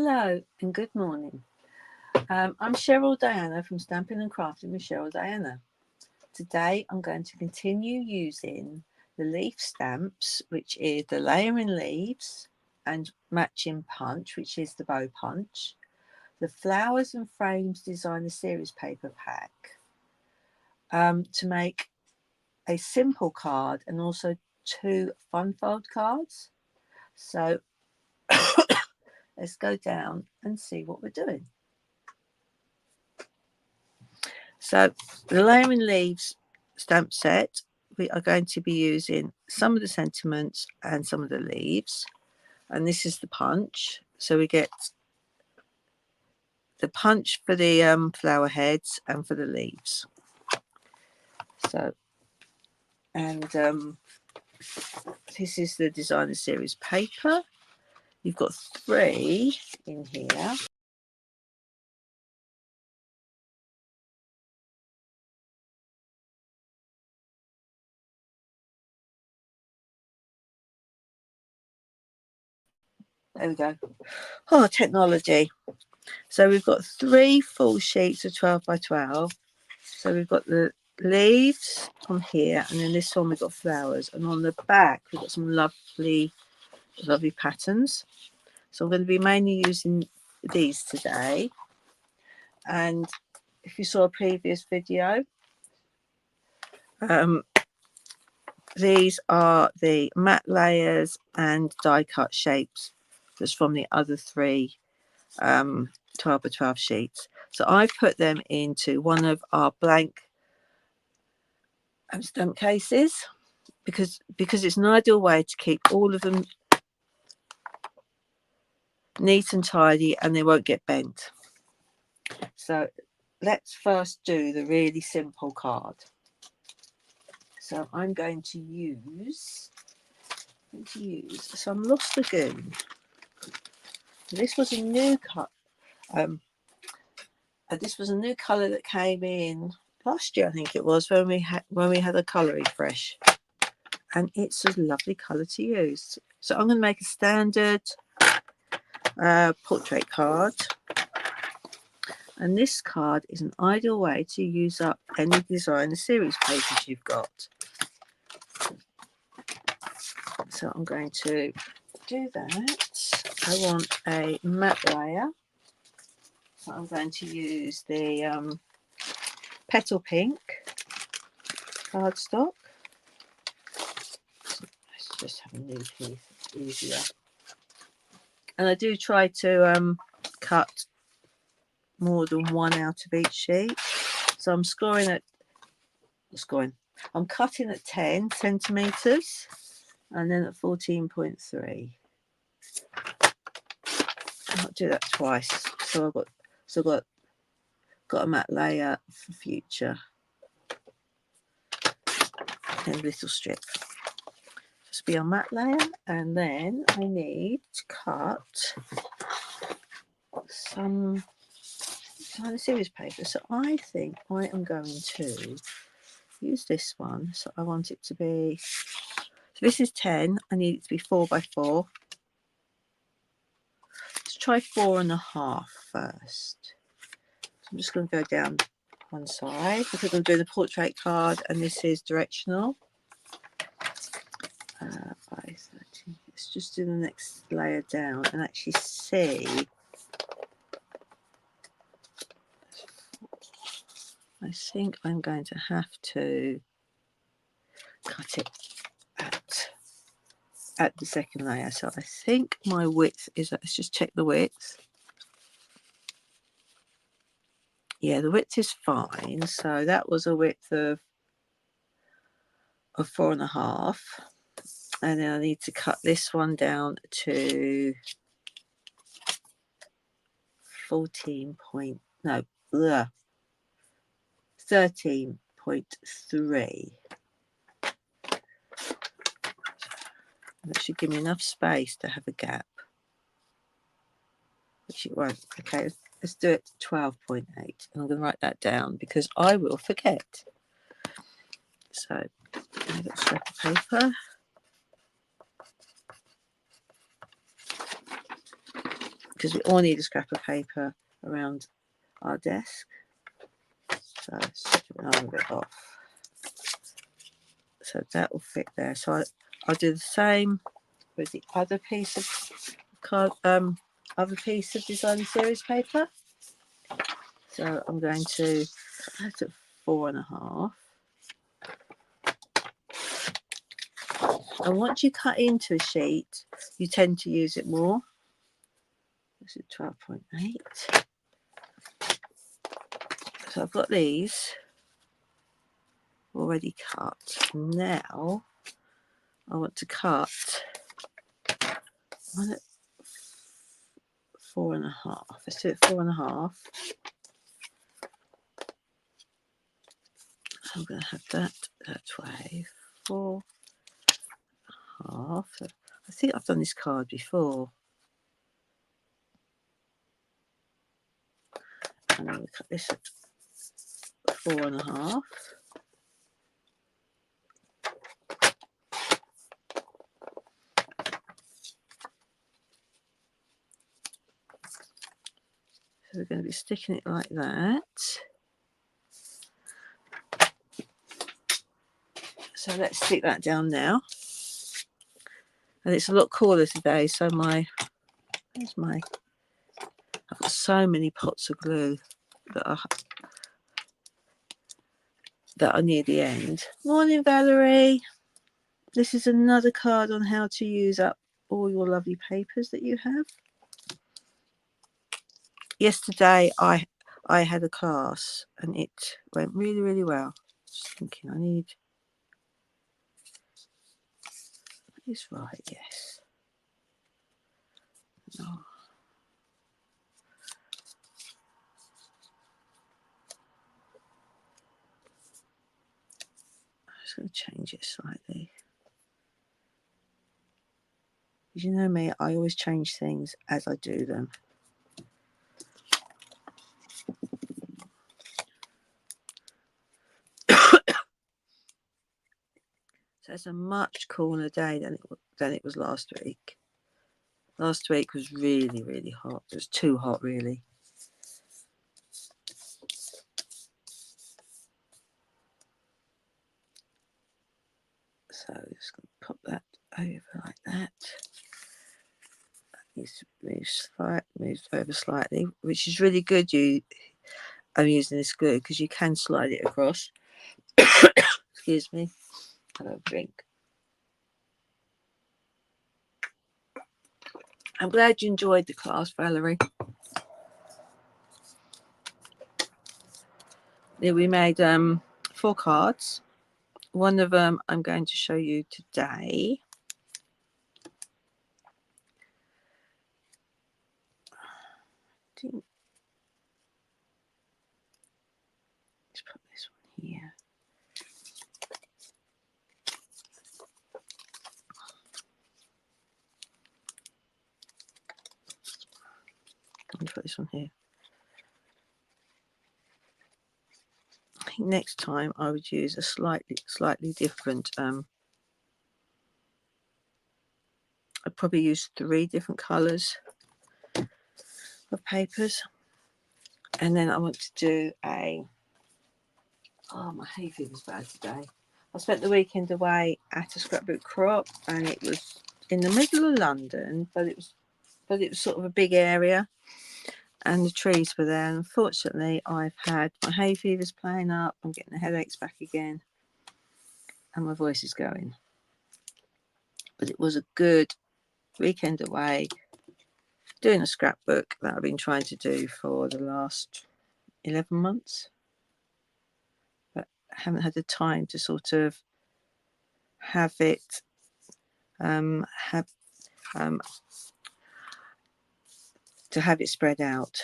Hello and good morning. I'm Cheryl Diana from Stamping and Crafting with Cheryl Diana. Today I'm going to continue using the leaf stamps, which is the layering leaves and matching punch, which is the bow punch, the flowers and frames designer series paper pack, to make a simple card and also 2 fun fold cards. So let's go down and see what we're doing. So the layering leaves stamp set, we are going to be using some of the sentiments and some of the leaves, and this is the punch. So we get the punch for the flower heads and for the leaves. So, and this is the designer series paper. You've got 3 in here. There we go. Oh, technology. So we've got 3 full sheets of 12 by 12. So we've got the leaves on here, and then this one we've got flowers, and on the back we've got some lovely patterns. So I'm going to be mainly using these today. And if you saw a previous video, these are the matte layers and die cut shapes that's from the other 3 12 by 12 sheets. So I've put them into one of our blank stamp cases because it's an ideal way to keep all of them neat and tidy and they won't get bent. So let's first do the really simple card. So I'm going to use some Lost Lagoon. This was a new cut. This was a new colour that came in last year, I think it was, when we had a colour refresh, and it's a lovely colour to use. So I'm going to make a standard portrait card, and this card is an ideal way to use up any designer series papers you've got. So I'm going to do that. I want a matte layer, so I'm going to use the Petal Pink cardstock. Let's just have a new piece, it's easier. And I do try to cut more than 1 out of each sheet. So I'm I'm cutting at 10 centimeters and then at 14.3. I'll do that twice. So I've got a matte layer for future. And a little strip. Just be on matte layer, and then I need to cut some designer series paper. So I think I am going to use this one. So I want it to be, so this is 10. I need it to be 4 by 4. Let's try 4.5 first. So I'm just going to go down one side because I'm doing the portrait card and this is directional. By 13. Let's just do the next layer down and actually see. I think I'm going to have to cut it at the second layer. So I think my width is, let's just check the width. Yeah, the width is fine. So that was a width of 4.5. And then I need to cut this one down to 13.3. That should give me enough space to have a gap, which it won't. Okay, let's do it to 12.8. And I'm going to write that down because I will forget. So I've got a scrap of paper. because we all need a scrap of paper around our desk. So let's strip another bit off. So that will fit there. So I'll do the same with the other piece of card, other piece of design series paper. So I'm going to cut it 4.5. And once you cut into a sheet, you tend to use it more. This is 12.8. So I've got these already cut. Now I want to cut 4.5. Let's do it 4.5. I'm going to have that way. 4.5. I think I've done this card before. And I'm going to cut this at 4.5. So we're going to be sticking it like that. So let's stick that down now. And it's a lot cooler today, so I've got so many pots of glue that are near the end. Morning, Valerie. This is another card on how to use up all your lovely papers that you have. Yesterday I had a class and it went really, really well. Just thinking I need this right, yes. No. I'm just going to change it slightly. Because you know me, I always change things as I do them. So it's a much cooler day than it was last week. Last week was really, really hot. It was too hot, really. So just going to pop that over like that. That needs to move over slightly, which is really good. I'm using this glue because you can slide it across. Excuse me. Have a drink. I'm glad you enjoyed the class, Valerie. Yeah, we made 4 cards. One of them I'm going to show you today. Let's put this one here. I'm going to put this one here. I think next time I would use a slightly different. I'd probably use 3 different colours of papers, and then I want to do a. Oh, my hay fever's bad today. I spent the weekend away at a scrapbook crop, and it was in the middle of London, but it was sort of a big area, and the trees were there. And unfortunately, I've had my hay fever's playing up. I'm getting the headaches back again, and my voice is going. But it was a good weekend away, doing a scrapbook that I've been trying to do for the last 11 months. But I haven't had the time to sort of have it to have it spread out.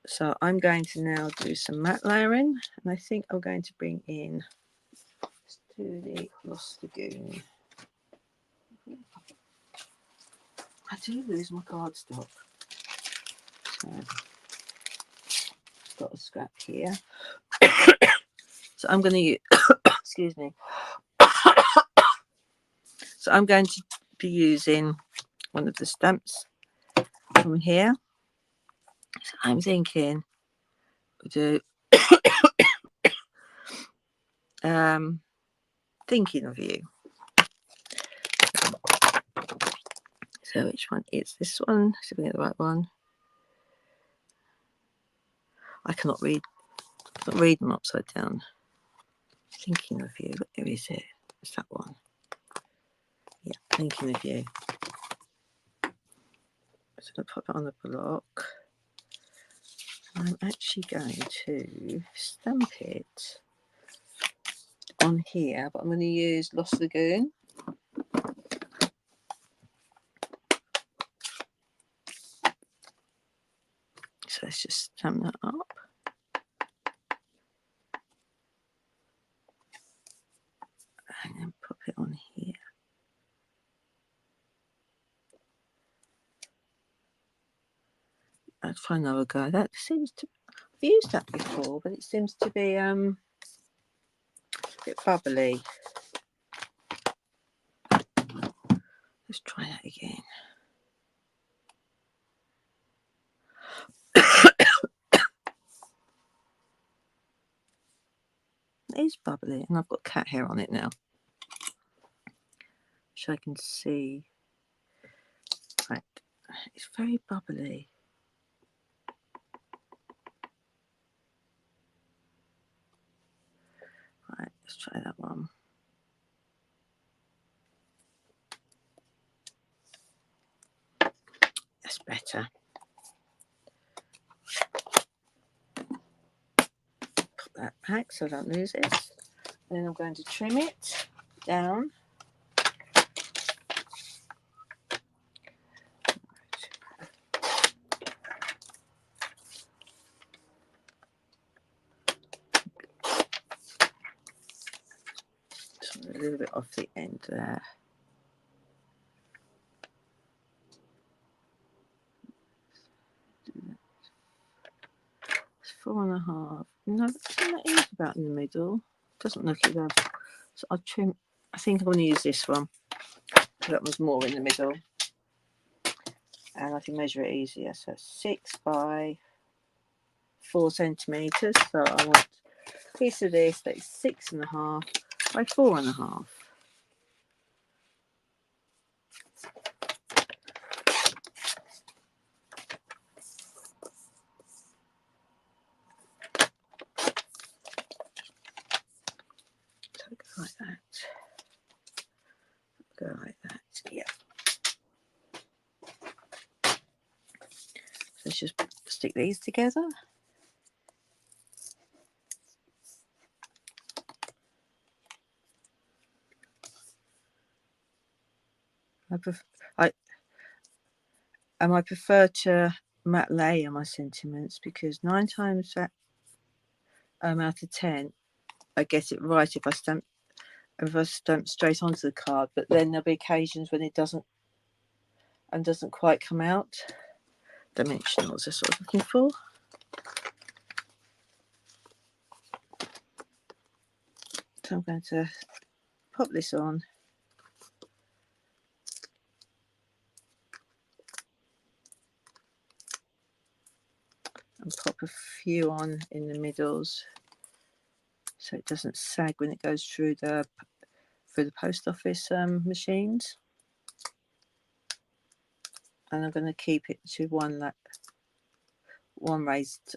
So I'm going to now do some matte layering, and I think I'm going to bring in, let's do the Gloss Lagoon. I do lose my cardstock. So got a scrap here. So I'm going to use, excuse me. So I'm going to be using one of the stamps from here. So I'm thinking do thinking of you. So which one is this one? See if we get the right one. I cannot read. I can't read them upside down. Thinking of you. Where is it? It's that one. Yeah, thinking of you. So I'm going to pop it on the block. I'm actually going to stamp it on here, but I'm going to use Lost Lagoon. So let's just stamp that up. And then pop it on here. I'd find another go. That seems to, I've used that before, but it seems to be a bit bubbly. Let's try that again. It is bubbly, and I've got cat hair on it now, which I can see. Right, it's very bubbly. Right, let's try that one. That's better. Put that back so I don't lose it. And then I'm going to trim it down. So a little bit off the end there. It's 4.5. No, that is about in the middle. Doesn't look it up. So I'll trim. I think I'm going to use this one. That was more in the middle. And I can measure it easier. So 6 by 4 centimeters. So I want a piece of this that is 6.5 by 4.5. So go like that. Go like that. Yeah. So let's just stick these together. I prefer to matte layer my sentiments because 9 times out of 10 I get it right if I stamp straight onto the card, but then there'll be occasions when it doesn't quite come out. Dimensionals are sort of looking for. So I'm going to pop this on. And pop a few on in the middles so it doesn't sag when it goes through the post office machines. And I'm going to keep it to one raised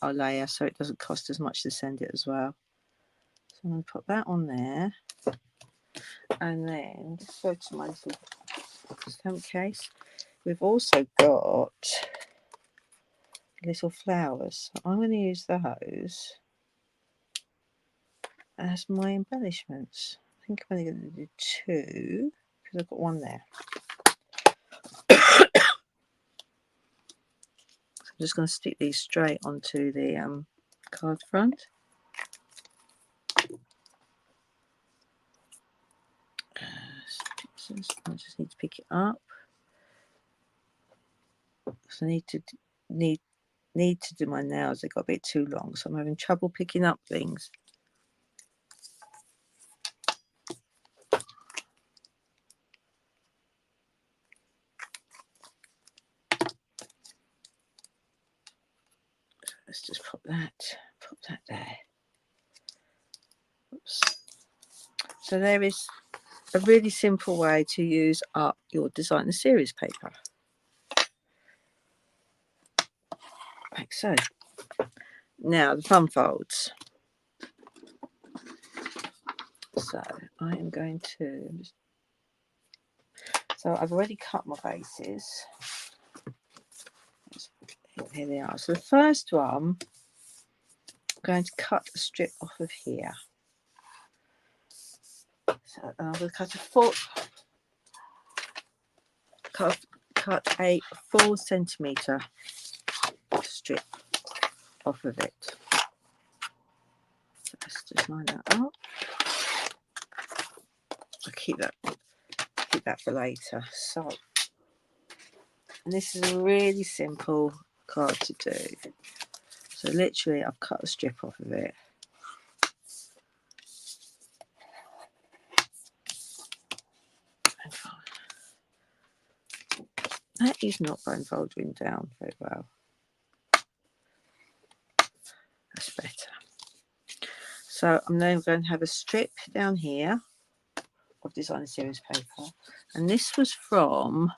layer so it doesn't cost as much to send it as well. So I'm going to put that on there, and then just go to my stamp case. We've also got little flowers. So I'm going to use those as my embellishments. I think I'm only going to do 2 because I've got one there. So I'm just going to stick these straight onto the card front. I just need to pick it up. So I need to do my nails. They got a bit too long, so I'm having trouble picking up things. let's just put that there. Oops. So there is a really simple way to use up your designer series paper. Like so. Now the fun folds. So I am going to, so I've already cut my bases. Here they are. So the first one, I'm going to cut a strip off of here. So I'm going to cut a 4 centimetre strip off of it. So let's just line that up. I'll keep that for later. So, and this is a really simple card to do. So literally I've cut a strip off of it. That is not bone folding down very well. That's better. So I'm then going to have a strip down here of designer series paper, and this was from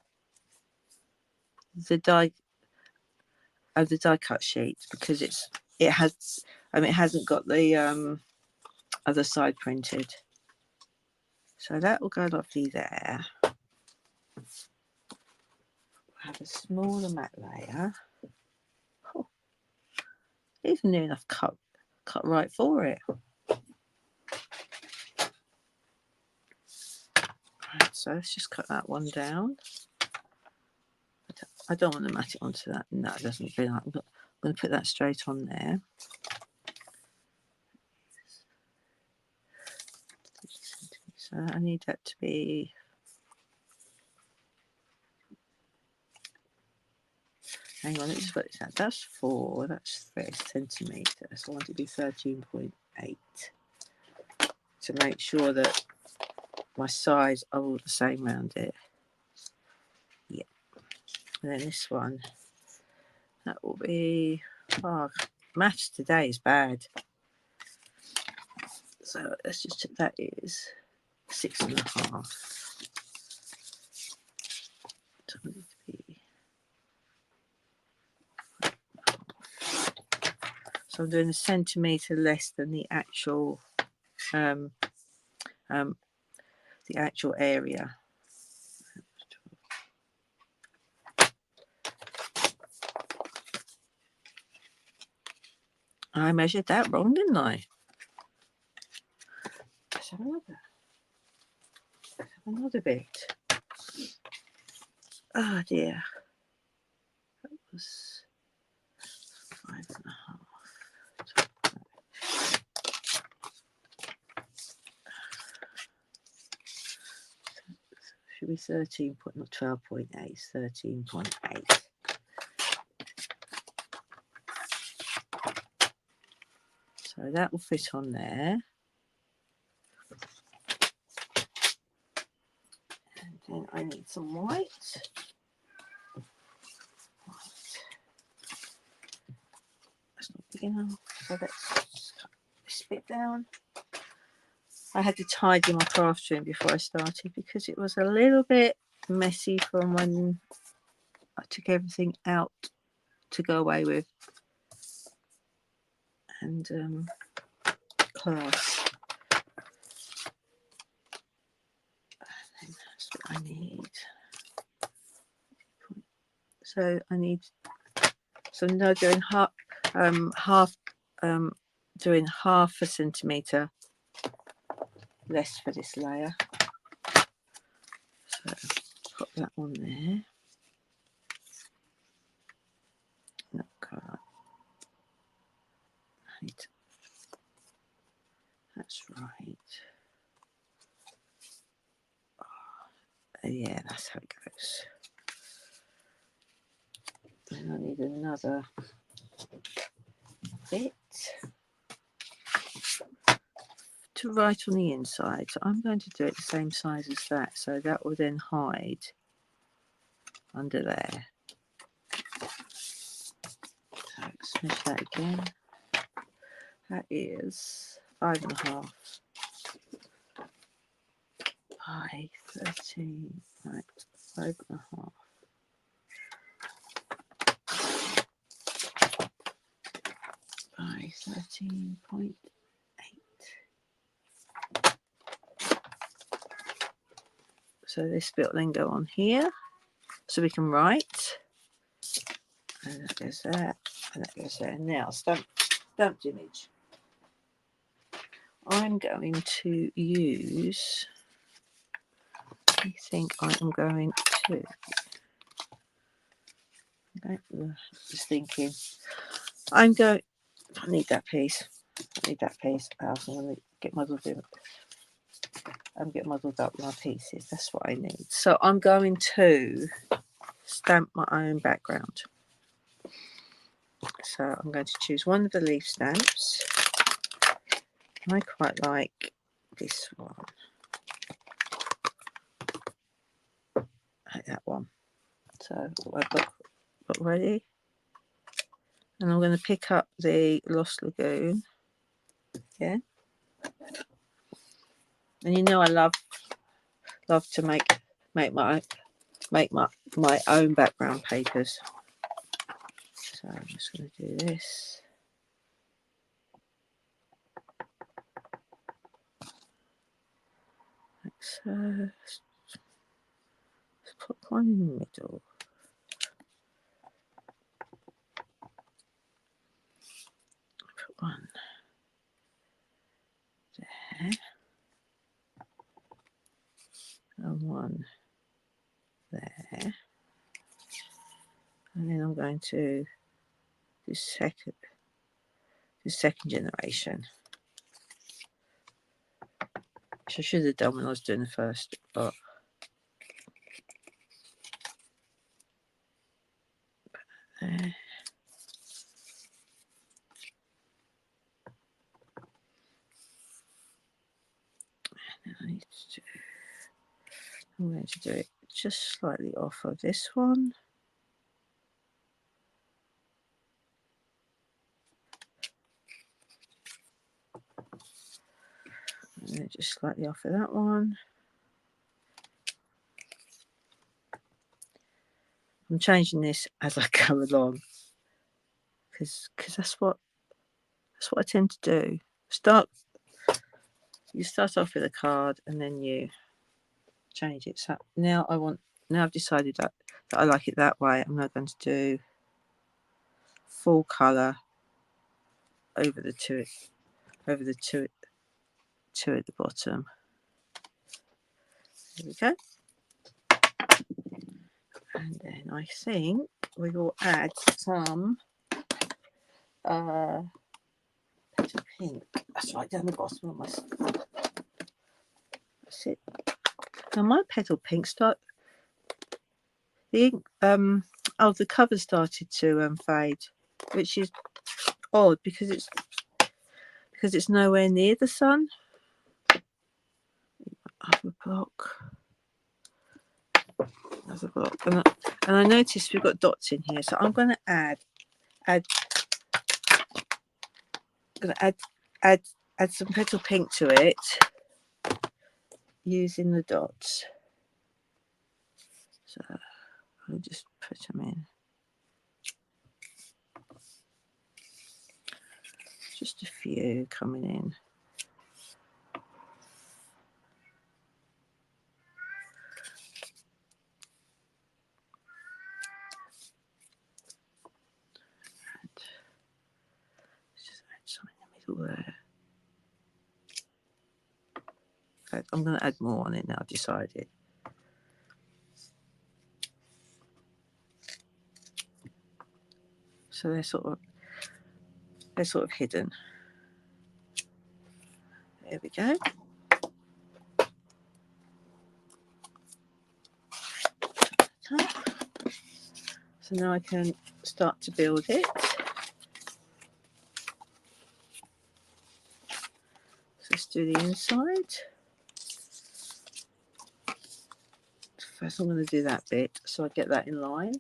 the die cut sheet because it hasn't got the other side printed. So that will go lovely there. Have a smaller mat layer. Oh, even near enough cut right for it. Right, so let's just cut that one down. I don't want to mat it onto that. No, it doesn't feel like. I'm going to put that straight on there. So I need that to be. Hang on, let's put this out. That's 4. That's 30 centimetres. So I want it to be 13.8 to make sure that my sides are all the same around it. Yeah. And then this one, that will be. Oh, maths today is bad. So let's just check that is 6.5. So I need to be. So I'm doing a centimetre less than the actual area. I measured that wrong, didn't I? Let's have another bit. Oh dear. That was 5.5. Should be 13 point, not 12.8, 13.8. So that will fit on there. And then I need some white. That's not big enough. So let's cut this bit down. I had to tidy my craft room before I started because it was a little bit messy from when I took everything out to go away with. And class. And that's what I need. So I need. So now doing doing half a centimetre less for this layer. So put that on there. No colour. Right. That's right. Oh, yeah, that's how it goes. And I need another bit to write on the inside. So I'm going to do it the same size as that. So that will then hide under there. So smash that again. That is 5.5 by 13. Right, 5.5 by 13.8. So this bit will then go on here, so we can write. And that goes there, and that goes there. Now, stamped image. I'm going to use, I think I am going to, okay, just thinking, I'm going, I need that piece. I need that piece. I'm going to get muddled in. I'm getting muddled up with my pieces. That's what I need. So I'm going to stamp my own background. So I'm going to choose one of the leaf stamps. I quite like this one. I like that one. So I've got ready. And I'm going to pick up the Lost Lagoon. Yeah. And you know I love to make my own background papers. So I'm just going to do this. Like so. Let's put one in the middle. Put one there. And one there. And then I'm going to do second generation. Which I should have done when I was doing the first, but there. I'm going to do it just slightly off of this one. And then just slightly off of that one. I'm changing this as I go along because that's what I tend to do. You start off with a card and then you change it. So now I've decided that I like it that way. I'm now going to do full colour over the two at the bottom. There we go. And then I think we will add some petal pink. That's right down the bottom of my. That's it. Now my petal pink the cover started to fade, which is odd because it's nowhere near the sun. Other block. And I noticed we've got dots in here, so I'm going to add some petal pink to it using the dots. So I'll just put them in. Just a few coming in. Just add some in the middle there. Okay, I'm going to add more on it now. I've decided. So they're sort of hidden. There we go. So now I can start to build it. So let's do the inside. First I'm going to do that bit so I get that in line.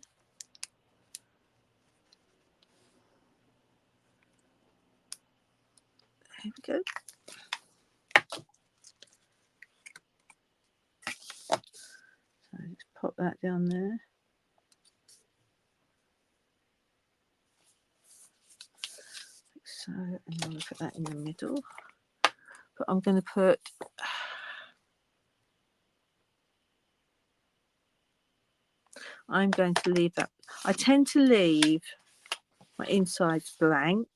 Here we go. So just pop that down there. So, and I'm going to put that in the middle. But I'm going to put I'm going to leave that. I tend to leave my insides blank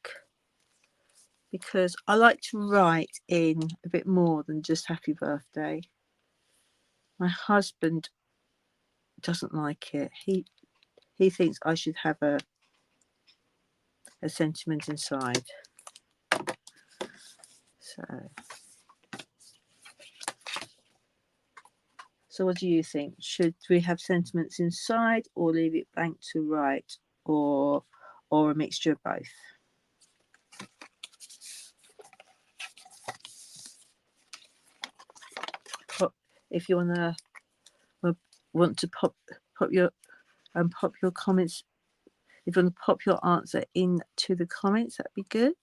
because I like to write in a bit more than just happy birthday. My husband doesn't like it. He thinks I should have a sentiment inside. So what do you think? Should we have sentiments inside or leave it blank to write, or a mixture of both? If you want to pop your comments, if you want to pop your answer into the comments, that'd be good.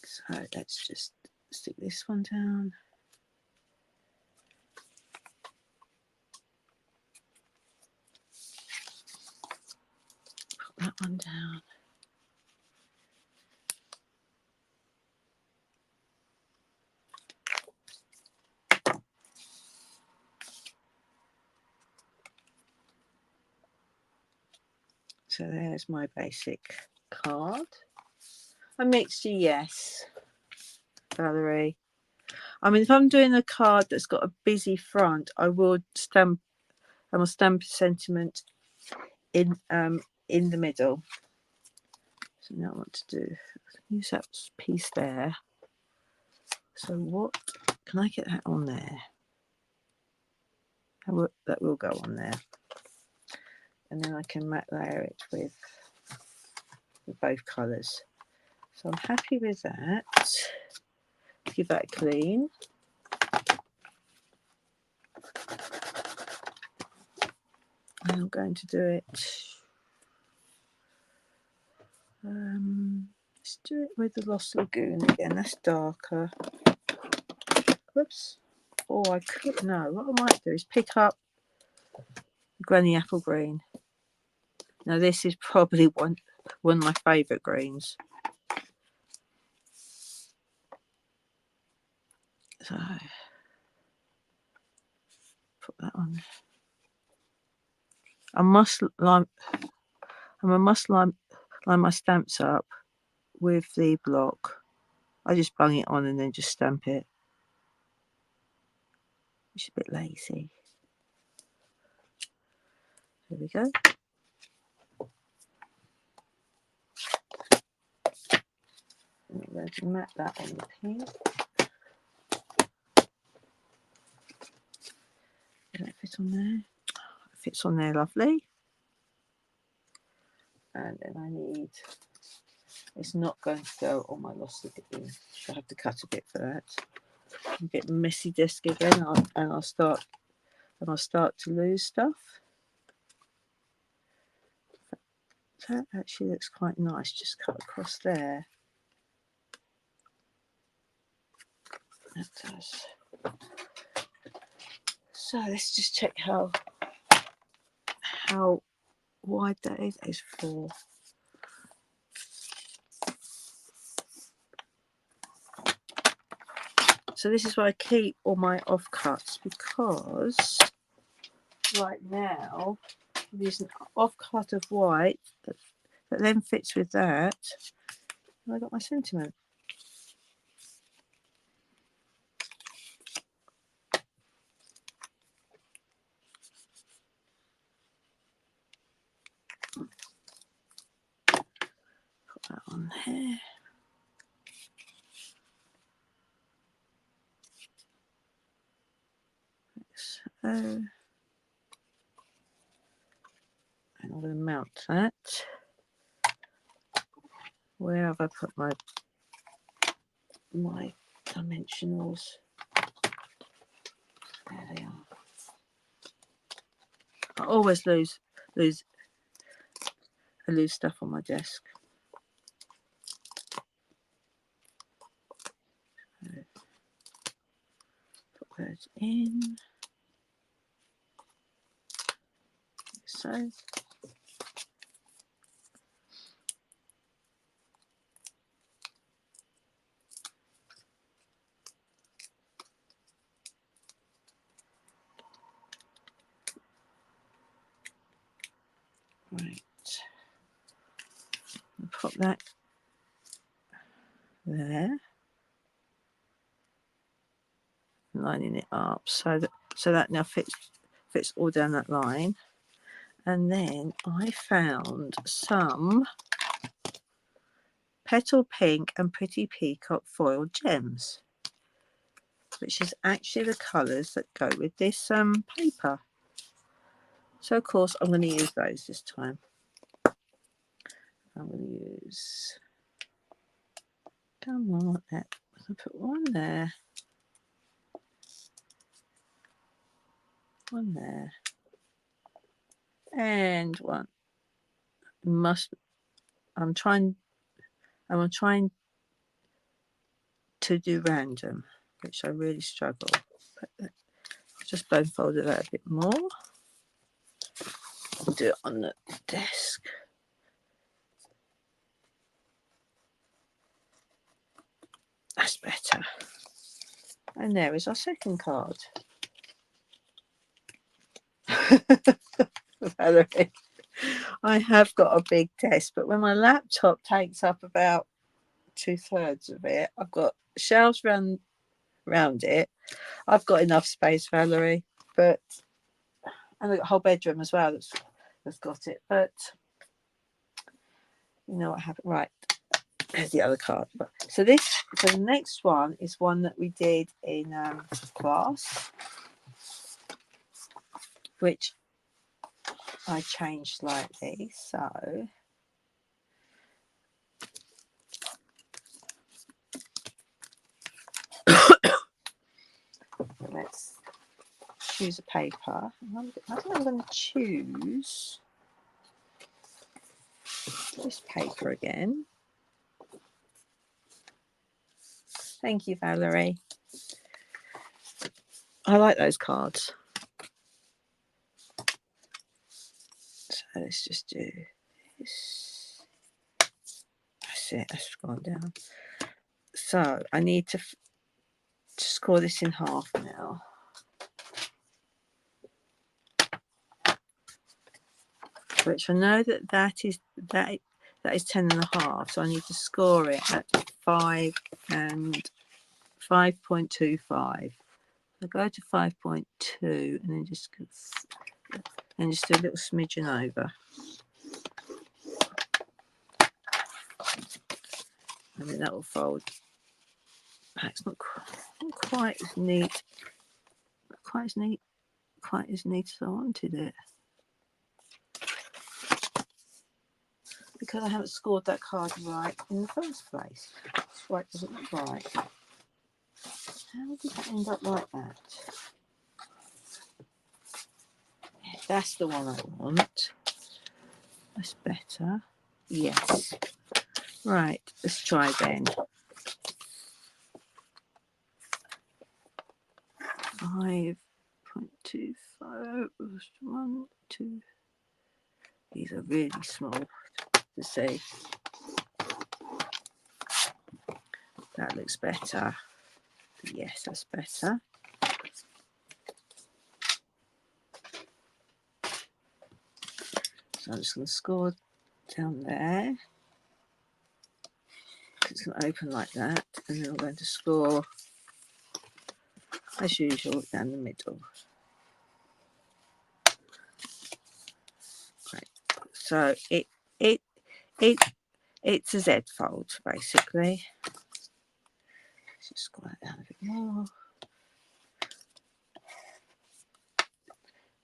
So let's just stick this one down. Put that one down. So there's my basic card. A mixture, yes, Valerie. I mean, if I'm doing a card that's got a busy front, I will stamp a sentiment in the middle. So now I want to do, use that piece there. So what can I get that on there? That will go on there, and then I can matte layer it with both colours. So I'm happy with that. Give that a clean. And I'm going to do it. Let's do it with the Lost Lagoon again. That's darker. Whoops. Or I could, no, what I might do is pick up Granny Apple Green. Now this is probably one of my favourite greens. So put that on. I must line my stamps up with the block. I just bung it on and then just stamp it. It's a bit lazy. There we go. I'm going to matte that on the pink. Does that fit on there? It fits on there, lovely. And then I need, it's not going to go on my Lost Lagoon. I have to cut a bit for that. A bit messy desk again, and I'll start to lose stuff. That actually looks quite nice. Just cut across there. That does. So let's just check how wide that is. That is 4. So this is why I keep all my offcuts, because right now I'm using an offcut of white that then fits with that. And I got my sentiment. Put that on here. So, and I'm going to mount that. Where have I put my dimensionals? There they are. I always lose stuff on my desk. Put those in. So. Right. I'll put that there. Lining it up so that now fits all down that line. And then I found some Petal Pink and Pretty Peacock foil gems, which is actually the colours that go with this paper. So of course I'm going to use those this time. I'm going to use, come on, I'll put one there, one there, and one. I'm trying to do random, which I really struggle. But I'll just bone fold it out a bit more. I'll do it on the desk. That's better. And there is our second card. Valerie, I have got a big desk, but when my laptop takes up about 2/3 of it, I've got shelves round it. I've got enough space, Valerie, but and I've got a whole bedroom as well that's got it. But you know what happened? Right, there's the other card. So the next one is one that we did in class, which I changed slightly. So let's choose a paper. I think I'm going to choose this paper again. Thank you, Valerie. I like those cards. So let's just do this. That's it. That's gone down. So I need to score this in half now. Which I know that is 10.5. So I need to score it at 5 and 5.25. So go to 5.2 and then just do a little smidgen over. And then that will fold. It's not quite as neat. Quite as neat as I wanted it. Because I haven't scored that card right in the first place. That's why it doesn't look right. How did that end up like that? That's the one I want. That's better. Yes. Right, let's try again. 5.25. 1, 2. These are really small to see. That looks better. Yes, that's better. So I'm just going to score down there. It's going to open like that, and then I'm going to score as usual down the middle. Right. So it's a Z fold basically. Let's just score that down a bit more.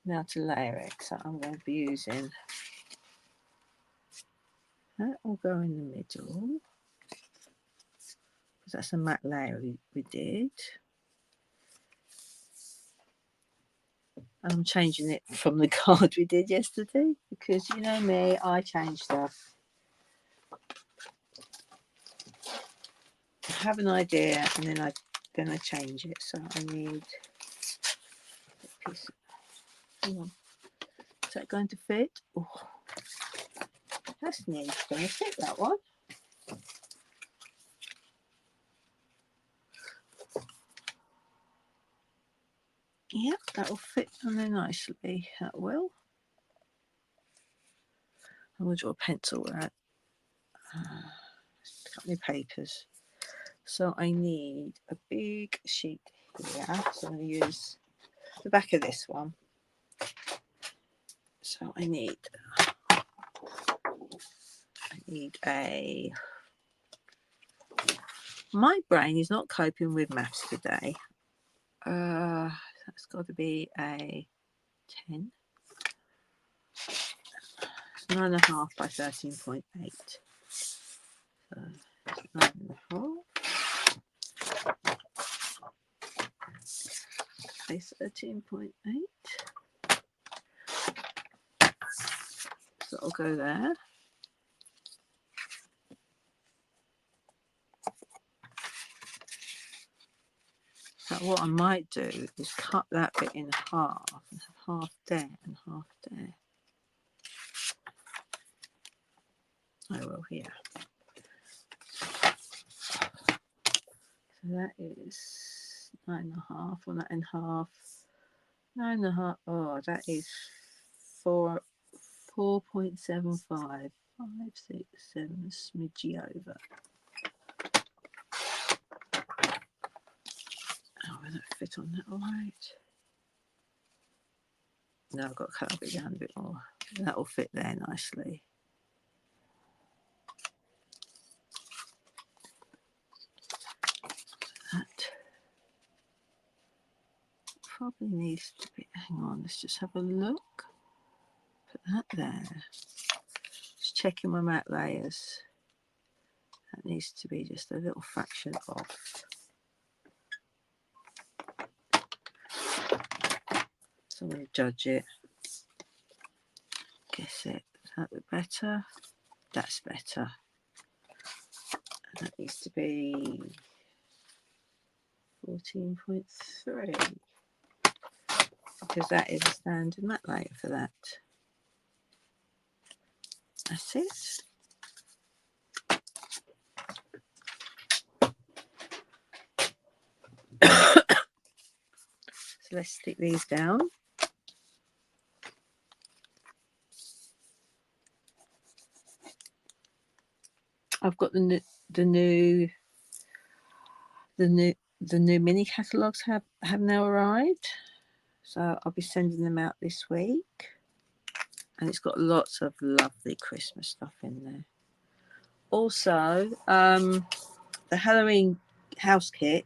Now to layer it, so I'm going to be using that will go in the middle because that's a matte layer we did. And I'm changing it from the card we did yesterday because you know me, I change stuff. I have an idea and then I change it. So I need a piece. Hang on. Is that going to fit? Oh, that's nearly going to fit, that one. Yep, that will fit on there nicely. That will. I'm going to draw a pencil with that. Cut my papers. So I need a big sheet here. So I'm going to use the back of this one. So I need a. My brain is not coping with maths today. That's got to be a 10. It's 9.5 by 13.8. So 9.5. By 13.8. So I'll go there. So what I might do is cut that bit in half and have half there and half there. I will here. So that is 9.5 on that in half. 9.5. Oh, that is 4.75. 5, 6, 7, smidgy over. Oh, will that fit on that all right? No, I've got to cut it down a bit more. That will fit there nicely. That probably needs to be, hang on, let's just have a look. Put that there. Just checking my mat layers. That needs to be just a little fraction off. So I'm going to judge it. Guess it. Is that a bit better? That's better. And that needs to be 14.3. Because that is a standard mat layer for that. That's it. So let's stick these down. I've got the new mini catalogues have now arrived. So I'll be sending them out this week. And it's got lots of lovely Christmas stuff in there. Also, the Halloween house kit,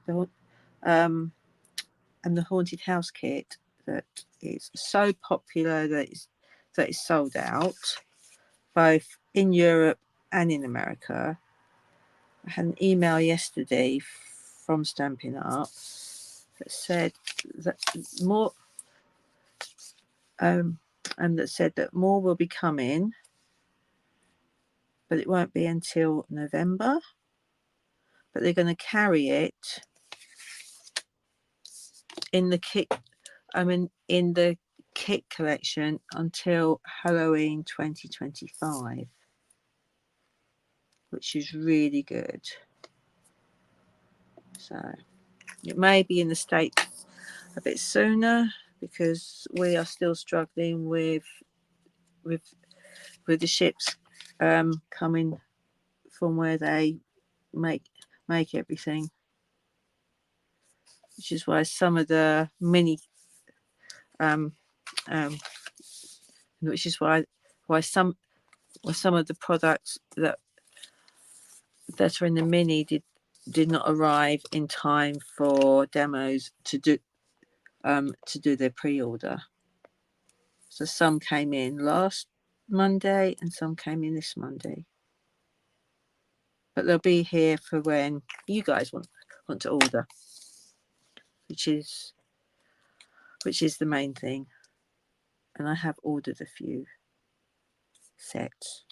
and the haunted house kit that is so popular that it's sold out, both in Europe and in America. I had an email yesterday from Stampin' Up that said that more, and that said that more will be coming, but it won't be until November. But they're going to carry it in the kit. In the kit collection until Halloween 2025, which is really good. So it may be in the States a bit sooner because we are still struggling with the ships coming from where they make everything, which is why some of the mini which is why some of the products that are in the mini did not arrive in time for demos to do their pre-order. So some came in last Monday and some came in this Monday, but they'll be here for when you guys want to order, which is the main thing. and I have ordered a few sets.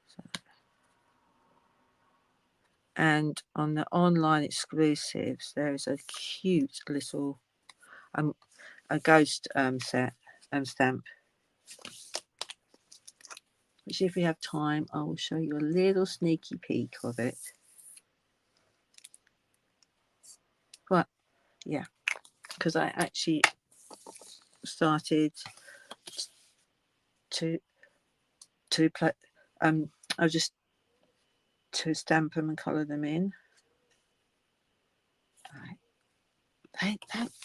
So, and on the online exclusives, there is a cute little a ghost set stamp, which if we have time, I will show you a little sneaky peek of it. But yeah, because I actually started to play. I just to stamp them and colour them in. Right.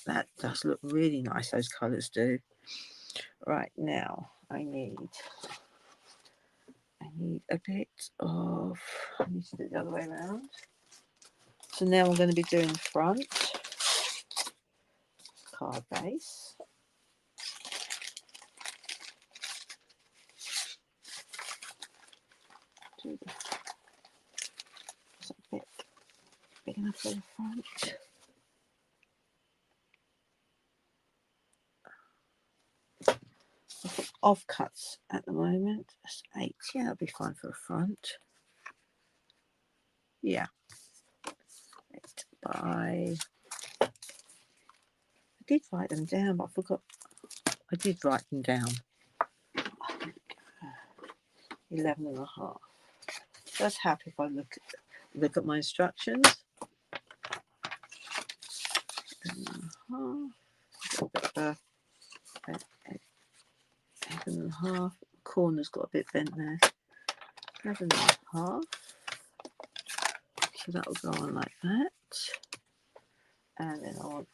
That does look really nice. Those colours do. Right, now I need a bit of. I need to do it the other way around. So now I'm going to be doing the front card base. Do the, is a bit big enough for the front. I've got offcuts at the moment. That's 8. Yeah, that'll be fine for the front. Yeah. 8 by. I did write them down, but I forgot. I did write them down. 11 and a half. Just happy if I look at my instructions. 11 and a half. 11 and a half. Corner's got a bit bent there. 11 and a half. So that will go on like that. And then I want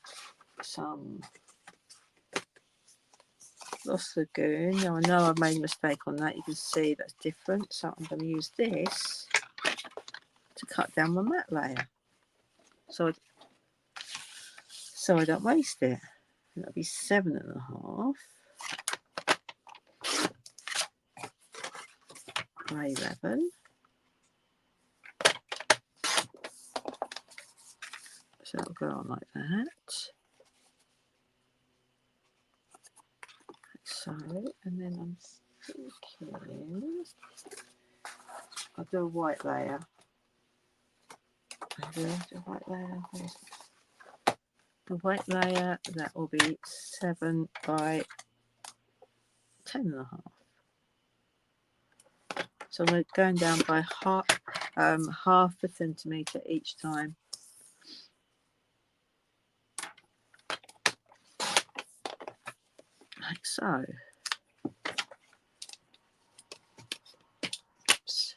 some Lost Lagoon. Now I know I've made a mistake on that. You can see that's different. So I'm going to use this to cut down my matte layer. So I don't waste it. And that'll be 7 and a half by 11. So that'll go on like that. So, and then I'm thinking I'll do a white layer. I'll do a white layer. The white layer, that will be 7 by 10 and a half. So I'm going down by half a centimetre each time. Like so. Oops.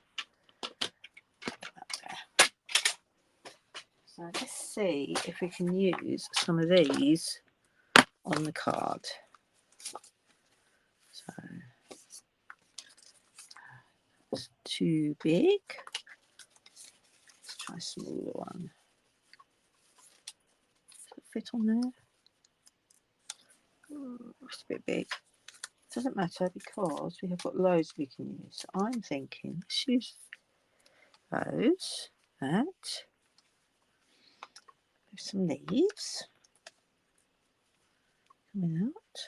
So let's see if we can use some of these on the card. So it's too big. Let's try a smaller one. Does it fit on there? Oh, it's a bit big. Doesn't matter because we have got loads we can use. So I'm thinking let's use those. That. Some leaves coming out.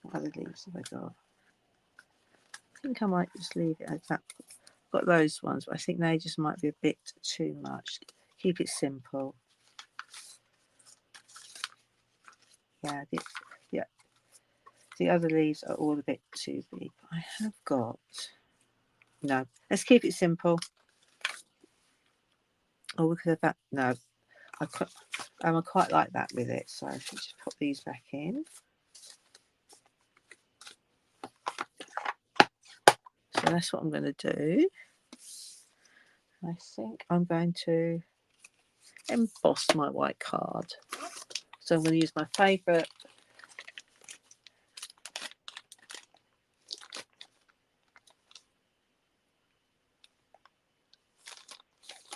What other leaves have I got? I think I might just leave it as that. I've got those ones, but I think they just might be a bit too much. Keep it simple. Yeah, the other leaves are all a bit too big. I have got. No, let's keep it simple. Oh, we could have that. No, I quite like that with it. So I should just put these back in. So that's what I'm going to do. I think I'm going to emboss my white card. So I'm going to use my favourite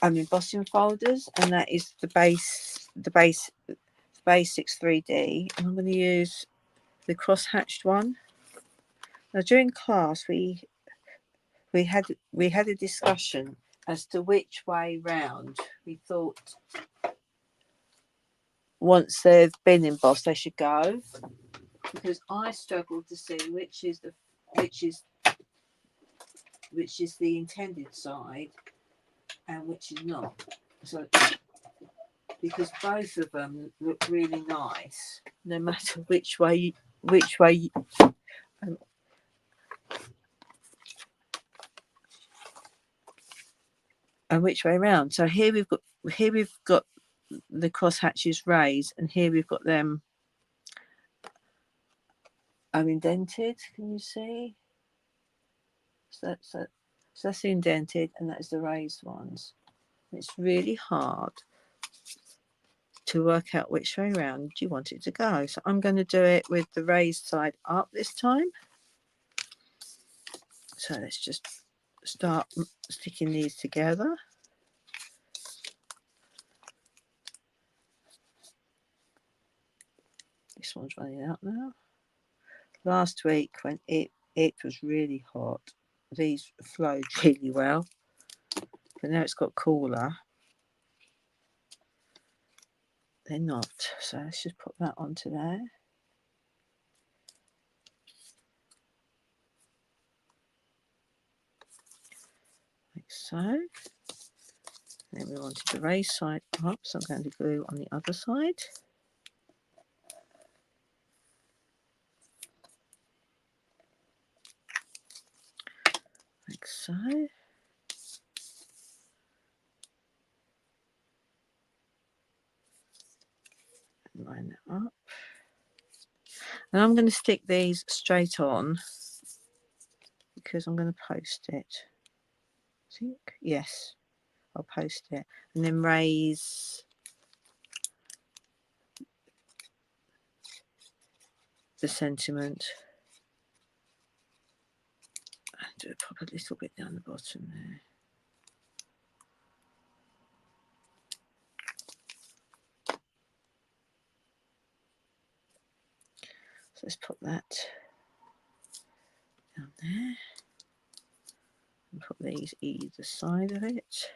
embossing folders, and that is the Basics 3D, and I'm going to use the cross-hatched one. Now during class we had a discussion as to which way round we thought once they've been embossed, they should go, because I struggle to see which is the intended side and which is not. So because both of them look really nice, no matter which way um, and which way around. So here we've got the cross hatches raised, and here we've got them indented. Can you see? So that's the indented, and that's the raised ones. It's really hard to work out which way around you want it to go. So I'm going to do it with the raised side up this time. So let's just start sticking these together. This one's running out now. Last week when it was really hot, these flowed really well, but now it's got cooler, they're not. So let's just put that onto there. Like so. Then we wanted the raised side up, so I'm going to glue on the other side. Like so. Line that up. And I'm going to stick these straight on because I'm going to post it. I think, yes, I'll post it. And then raise the sentiment. And do it probably a little bit down the bottom there. So let's put that down there. And put these either side of it.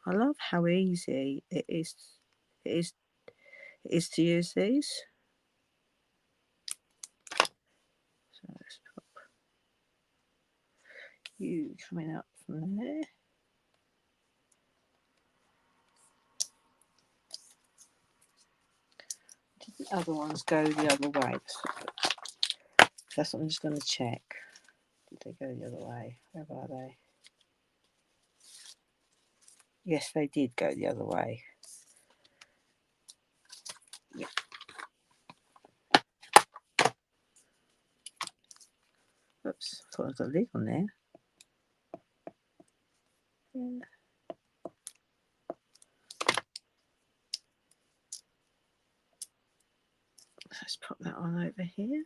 I love how easy it is to use these. So let's put you coming up from there. Did the other ones go the other way? That's what I'm just going to check. Did they go the other way? Where are they? Yes, they did go the other way. Yeah. Oops, I thought I got a lid on there. Yeah. Let's pop that on over here.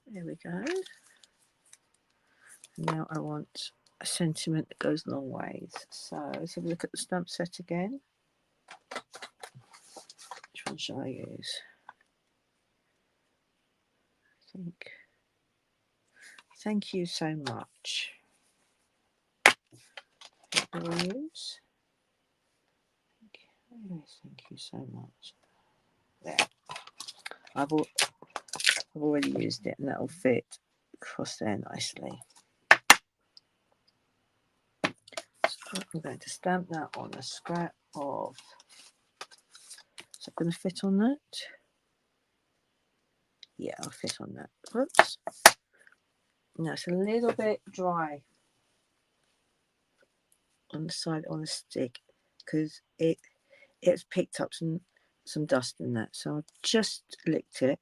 There we go. And now I want a sentiment that goes long ways. So let's have a look at the stamp set again. Which one shall I use? I think. Thank you so much. What will I use? Thank you so much. There. I've already used it, and that'll fit across there nicely. So I'm going to stamp that on a scrap of. Is that going to fit on that? Yeah, I'll fit on that. Whoops. Now it's a little bit dry on the side on the stick because it's picked up some dust in that. So I've just licked it.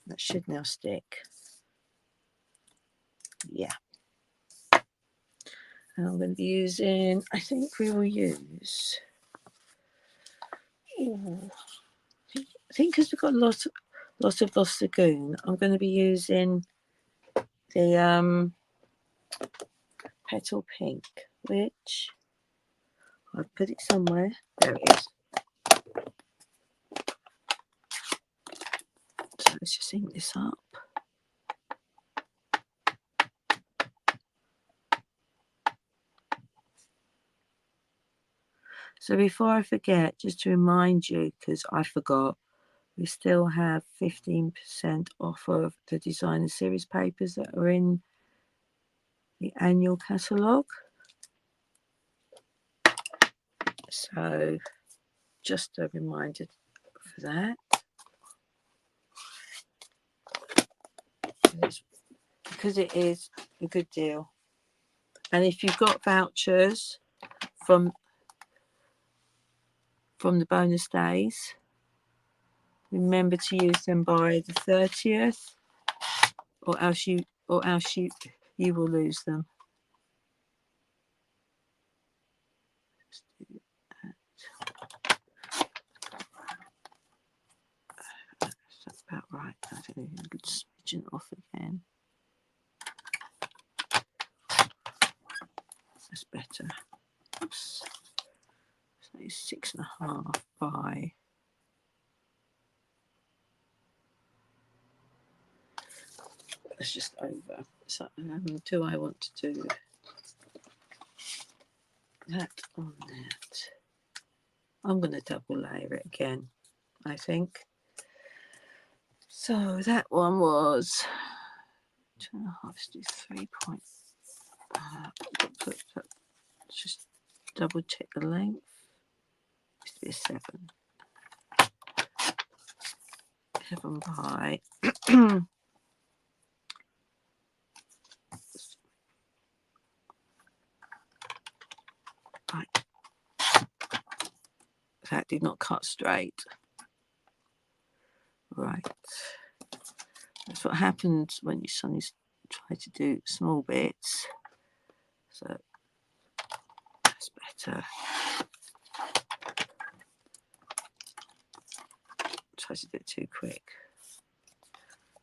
That should now stick. Yeah. And I'm going to be using, I think we will use, I think because we've got lots of Lost Lagoon, I'm going to be using the Petal Pink, which I've put it somewhere. There it is. So let's just ink this up. So before I forget, just to remind you, because I forgot, we still have 15% off of the designer series papers that are in the annual catalogue. So just a reminder for that. Because it is a good deal. And if you've got vouchers from the bonus days, remember to use them by the 30th, or else you will lose them. That's about right. I don't know, a good smidgen off again. That's better. Oops. So it's 6.5 by. That's just over. So do I want to do that on that? I'm going to double layer it again, I think. So that one was 2.5 to 3 points. Just double check the length. Used to be a 7. 7 by. Right. That did not cut straight. Right. That's what happens when you suddenly try to do small bits. So that's better. Try to do it too quick.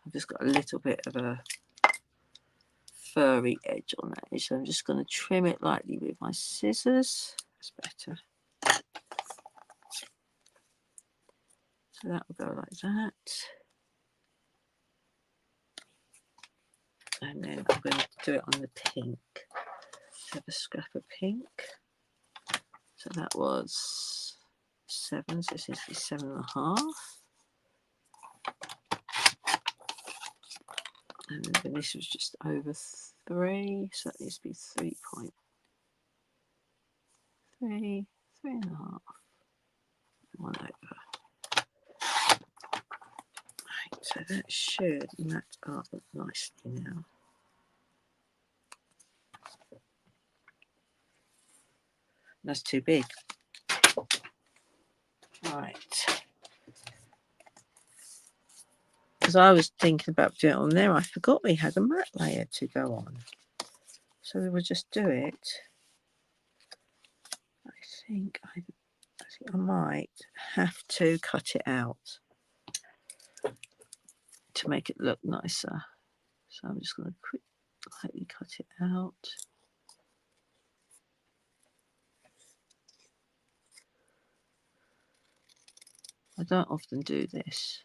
I've just got a little bit of a furry edge on that edge, so I'm just going to trim it lightly with my scissors. That's better. So that will go like that. And then I'm going to do it on the pink. Have a scrap of pink. So that was 7, so this is 7.5. And then this was just over 3, so that needs to be 3.3, 3.5, 1 over. Right, so that should match up nicely now. That's too big. Right. Because I was thinking about doing it on there, I forgot we had a matte layer to go on. So we will just do it. I think I might have to cut it out to make it look nicer. So I'm just going to lightly cut it out. I don't often do this.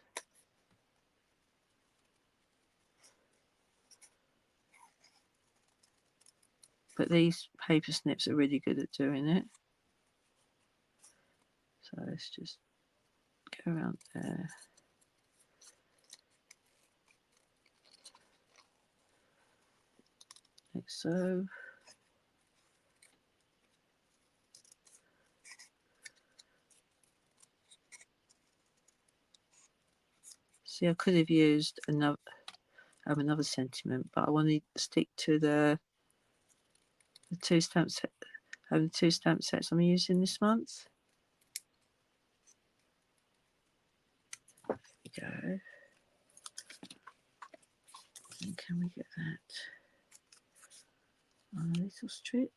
But these paper snips are really good at doing it. So let's just go around there. Like so. See, I could have used another sentiment, but I want to stick to the two stamp set. The 2 stamp sets I'm using this month. There we go. And can we get that on a little strip?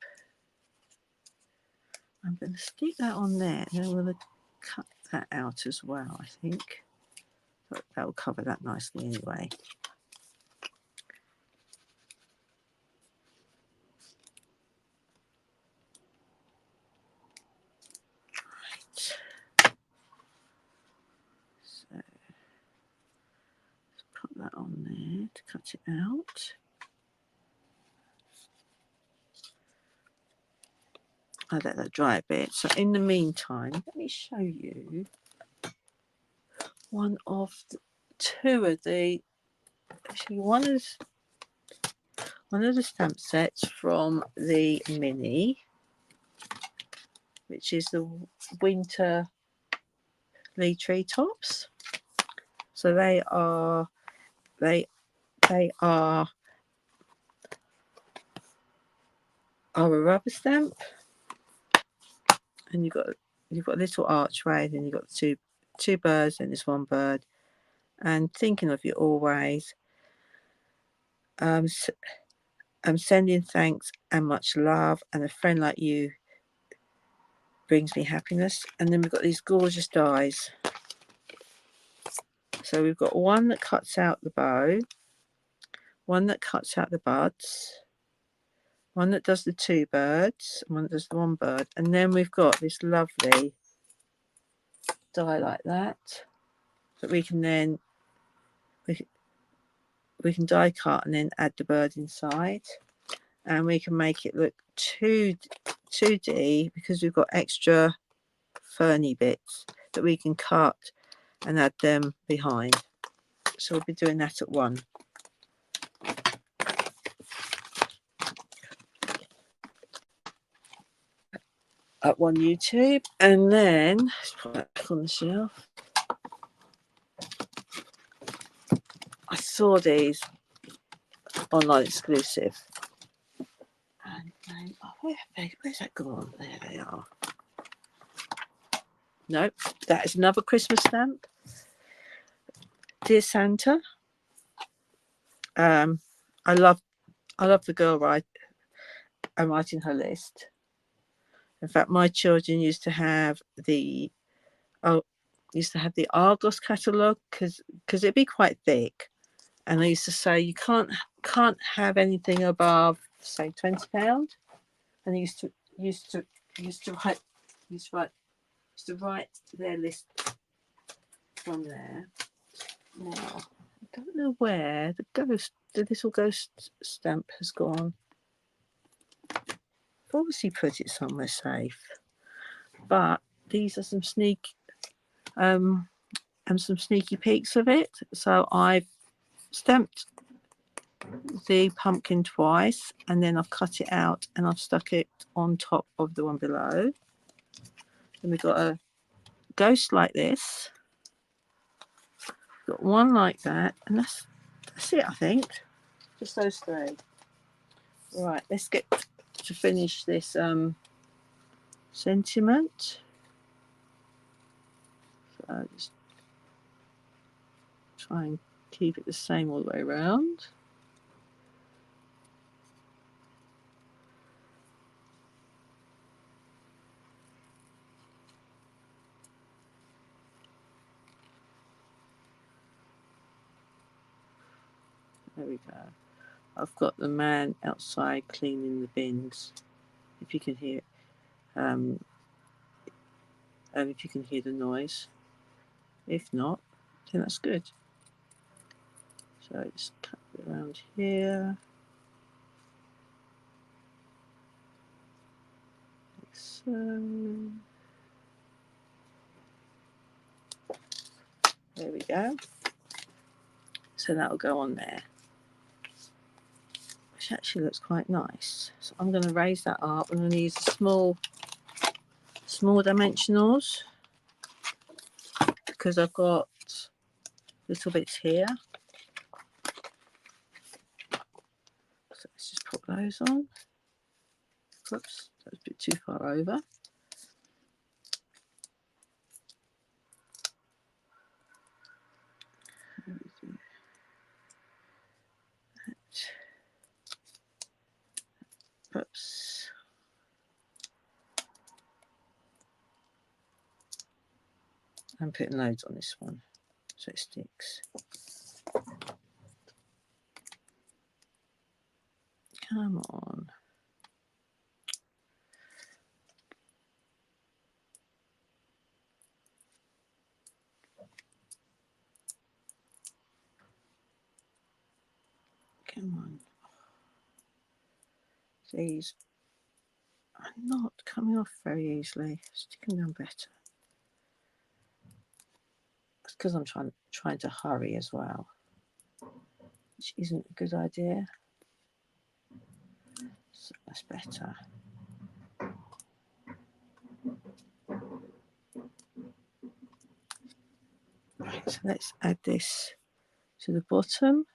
I'm going to stick that on there, and I'm going to cut that out as well, I think. But that will cover that nicely anyway. So let's put that on there to cut it out. I'll let that dry a bit. So in the meantime, let me show you one of two of the, actually one of the stamp sets from the mini, which is the winter Lee Treetops. So they are a rubber stamp, and you've got a little archway, and then you've got two birds, and this one bird. And thinking of you always, I'm sending thanks and much love, and a friend like you brings me happiness. And then we've got these gorgeous dies. So we've got one that cuts out the bow, one that cuts out the buds, one that does the two birds, and one that does the one bird. And then we've got this lovely die like that we can then we can die cut and then add the bird inside, and we can make it look 2D because we've got extra ferny bits that we can cut and add them behind. So we'll be doing that at one. At one YouTube, and then let's put that back on the shelf. I saw these online exclusive, and where's that gone? There they are. Nope, that is another Christmas stamp. Dear Santa. I love the girl writing her list. In fact, my children used to have the Argos catalogue because it'd be quite thick, and I used to say you can't have anything above, say, £20, and I used to write their list from there. Now I don't know where the little ghost stamp has gone. I've obviously put it somewhere safe, but these are some sneaky peeks of it. So I've stamped the pumpkin twice, and then I've cut it out and I've stuck it on top of the one below. Then we've got a ghost like this, got one like that, and that's it, I think. Just those three. Right, let's get to finish this sentiment. So just try and keep it the same all the way around. There we go. I've got the man outside cleaning the bins. If you can hear, if you can hear the noise. If not, then that's good. So just cut it around here. Like so. There we go. So that'll go on there, which actually looks quite nice. So I'm going to raise that up. I'm going to use the small dimensionals because I've got little bits here. So let's just put those on. Oops, that was a bit too far over. Oops. I'm putting loads on this one so it sticks. Come on. Come on. These, I not coming off very easily. Sticking them better. It's because I'm trying to hurry as well, which isn't a good idea. So that's better. Right, so let's add this to the bottom.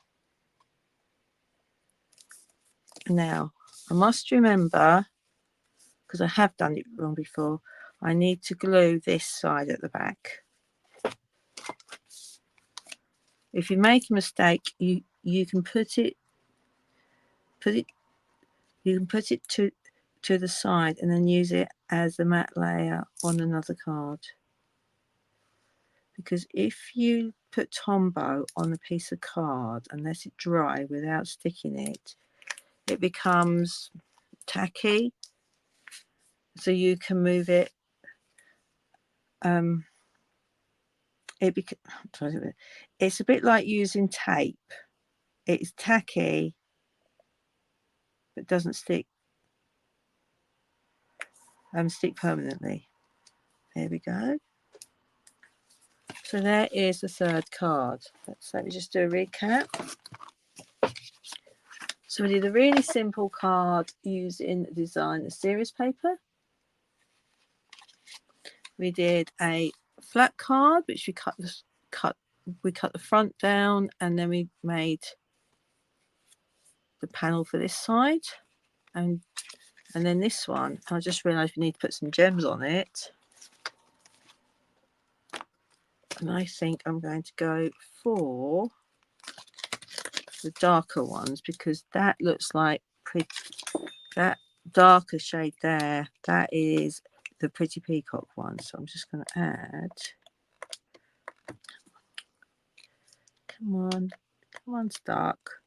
Now, I must remember, because I have done it wrong before, I need to glue this side at the back. If you make a mistake, you can put it to the side and then use it as a matte layer on another card. Because if you put Tombow on a piece of card and let it dry without sticking it, it becomes tacky. So you can move it. It's a bit like using tape. It's tacky, but doesn't stick permanently. There we go. So there is the third card. Let me just do a recap. So we did a really simple card using Designer Series paper. We did a flat card, which we cut the front down, and then we made the panel for this side, and then this one. I just realised we need to put some gems on it, and I think I'm going to go for the darker ones because that looks like pretty. That darker shade there, that is the Pretty Peacock one. So I'm just going to add. Come on unstuck.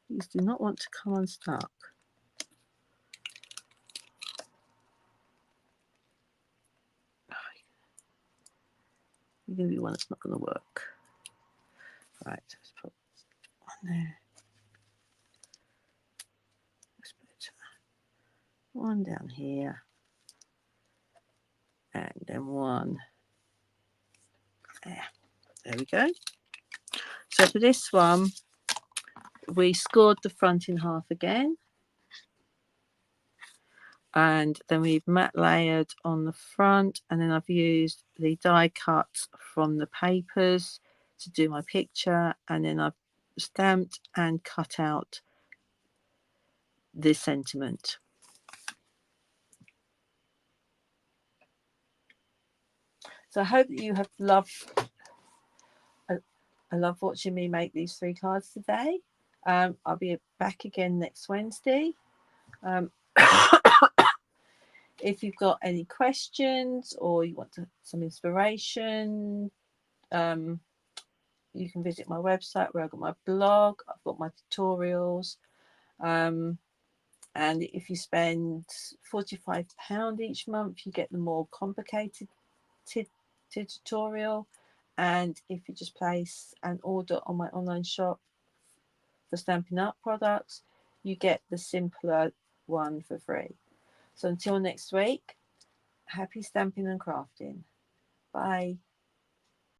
These do not want to come unstuck. You're going to be one that's not going to work. Right, let's put one there. Let's put one down here. And then one there. There we go. So for this one, we scored the front in half again. And then we've matte layered on the front, and then I've used the die cut from the papers to do my picture, and then I've stamped and cut out this sentiment. So I hope that you have loved I love watching me make these 3 cards today. I'll be back again next Wednesday. If you've got any questions or you want some inspiration, you can visit my website where I've got my blog, I've got my tutorials. And if you spend £45 each month, you get the more complicated tutorial. And if you just place an order on my online shop for Stampin' Up products, you get the simpler one for free. So until next week, happy stamping and crafting. Bye.